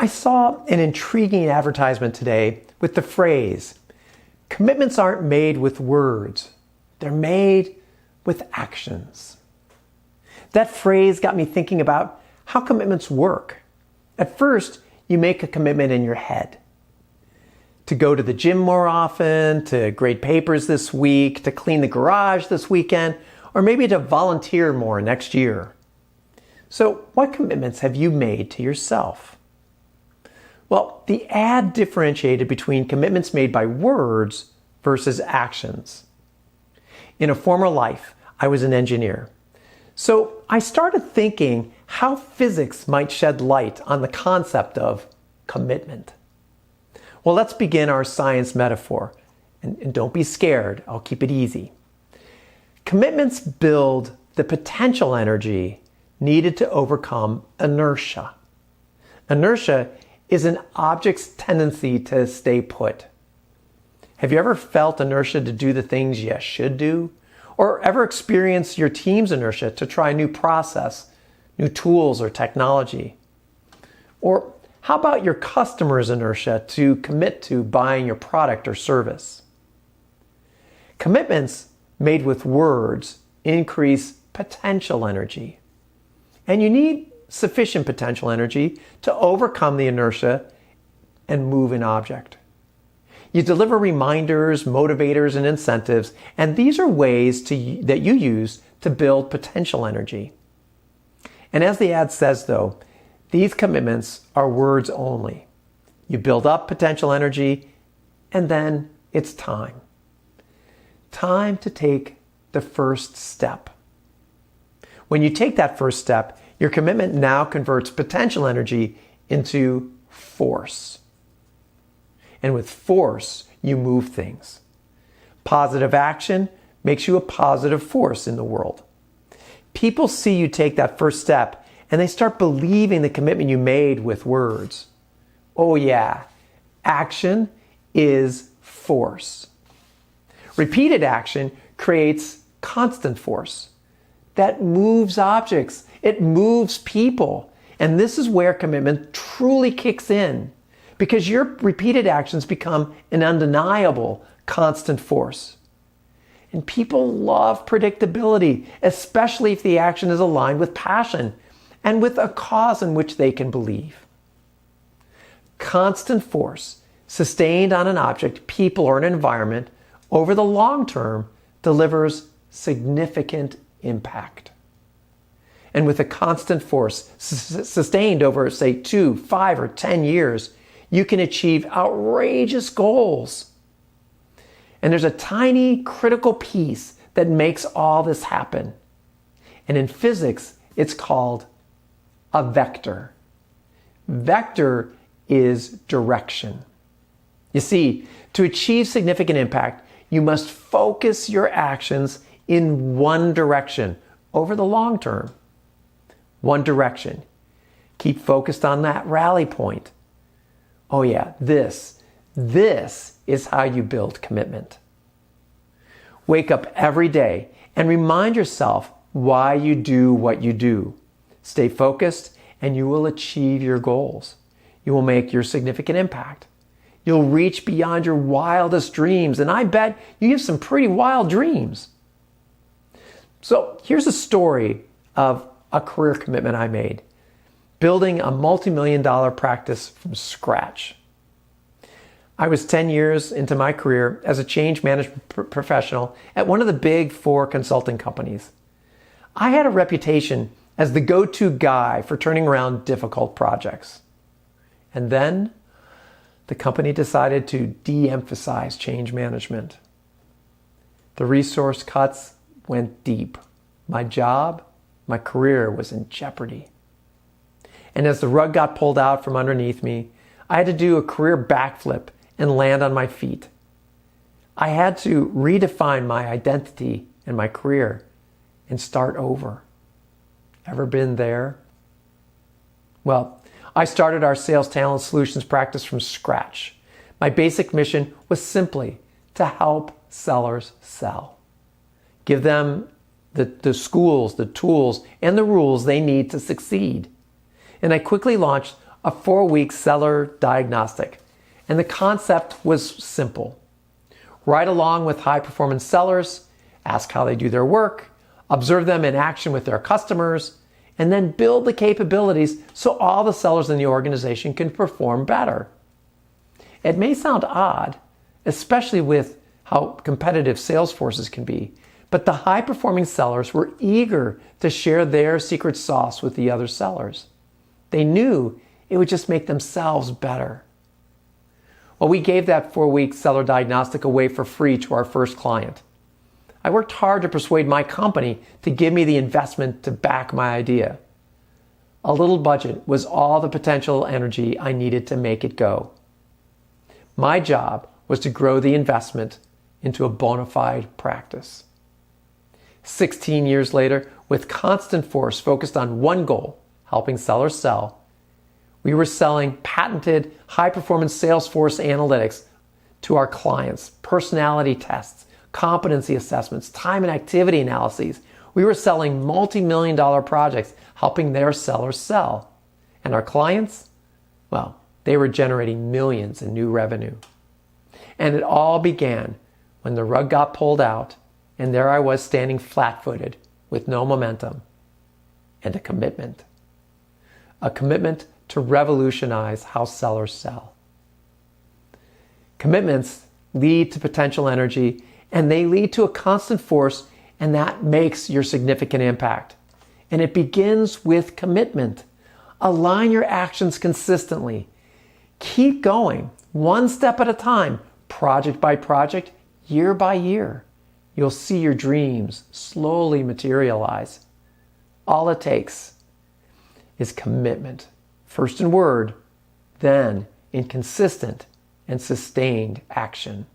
I saw an intriguing advertisement today with the phrase, "Commitments aren't made with words, they're made with actions." That phrase got me thinking about how commitments work. At first, you make a commitment in your head. To go to the gym more often, to grade papers this week, to clean the garage this weekend, or maybe to volunteer more next year. So, what commitments have you made to yourself? Well, the ad differentiated between commitments made by words versus actions. In a former life, I was an engineer. So I started thinking how physics might shed light on the concept of commitment. Well, let's begin our science metaphor. And don't be scared, I'll keep it easy. Commitments build the potential energy needed to overcome inertia. Inertia is an object's tendency to stay put. Have you ever felt inertia to do the things you should do? Or ever experienced your team's inertia to try a new process, new tools or technology? Or how about your customer's inertia to commit to buying your product or service? Commitments made with words increase potential energy. And you need sufficient potential energy to overcome the inertia and move an object. You deliver reminders, motivators, and incentives, and these are ways that you use to build potential energy. And as the ad says, though, these commitments are words only. You build up potential energy, and then it's time. Time to take the first step. When you take that first step, your commitment now converts potential energy into force. And with force, you move things. Positive action makes you a positive force in the world. People see you take that first step and they start believing the commitment you made with words. Oh yeah, action is force. Repeated action creates constant force. That moves objects, it moves people. And this is where commitment truly kicks in, because your repeated actions become an undeniable constant force. And people love predictability, especially if the action is aligned with passion and with a cause in which they can believe. Constant force, sustained on an object, people, or an environment, over the long term, delivers significant impact. And with a constant force sustained over, say, 2, 5, or 10 years, you can achieve outrageous goals. And there's a tiny critical piece that makes all this happen. And in physics, it's called a vector. Vector is direction. You see, to achieve significant impact, you must focus your actions in one direction over the long term. One direction. Keep focused on that rally point. Oh yeah, this is how you build commitment. Wake up every day and remind yourself why you do what you do. Stay focused and you will achieve your goals. You will make your significant impact. You'll reach beyond your wildest dreams, and I bet you have some pretty wild dreams. So here's a story of a career commitment I made. Building a multi-million-dollar practice from scratch. I was 10 years into my career as a change management professional at one of the big 4 consulting companies. I had a reputation as the go-to guy for turning around difficult projects. And then the company decided to de-emphasize change management. The resource cuts went deep. My job, my career was in jeopardy. And as the rug got pulled out from underneath me, I had to do a career backflip and land on my feet. I had to redefine my identity and my career and start over. Ever been there? Well, I started our sales talent solutions practice from scratch. My basic mission was simply to help sellers sell. Give them the schools, the tools, and the rules they need to succeed. And I quickly launched a 4-week seller diagnostic. And the concept was simple. Ride along with high-performance sellers, ask how they do their work, observe them in action with their customers, and then build the capabilities so all the sellers in the organization can perform better. It may sound odd, especially with how competitive sales forces can be, but the high-performing sellers were eager to share their secret sauce with the other sellers. They knew it would just make themselves better. Well, we gave that 4-week seller diagnostic away for free to our first client. I worked hard to persuade my company to give me the investment to back my idea. A little budget was all the potential energy I needed to make it go. My job was to grow the investment into a bona fide practice. 16 years later, with constant force focused on one goal, helping sellers sell, we were selling patented high-performance Salesforce analytics to our clients, personality tests, competency assessments, time and activity analyses. We were selling multi-million-dollar projects, helping their sellers sell. And our clients? Well, they were generating millions in new revenue. And it all began when the rug got pulled out, and there I was standing flat-footed with no momentum and a commitment. A commitment to revolutionize how sellers sell. Commitments lead to potential energy, and they lead to a constant force, and that makes your significant impact. And it begins with commitment. Align your actions consistently. Keep going, one step at a time, project by project, year by year. You'll see your dreams slowly materialize. All it takes is commitment. First in word, then in consistent and sustained action.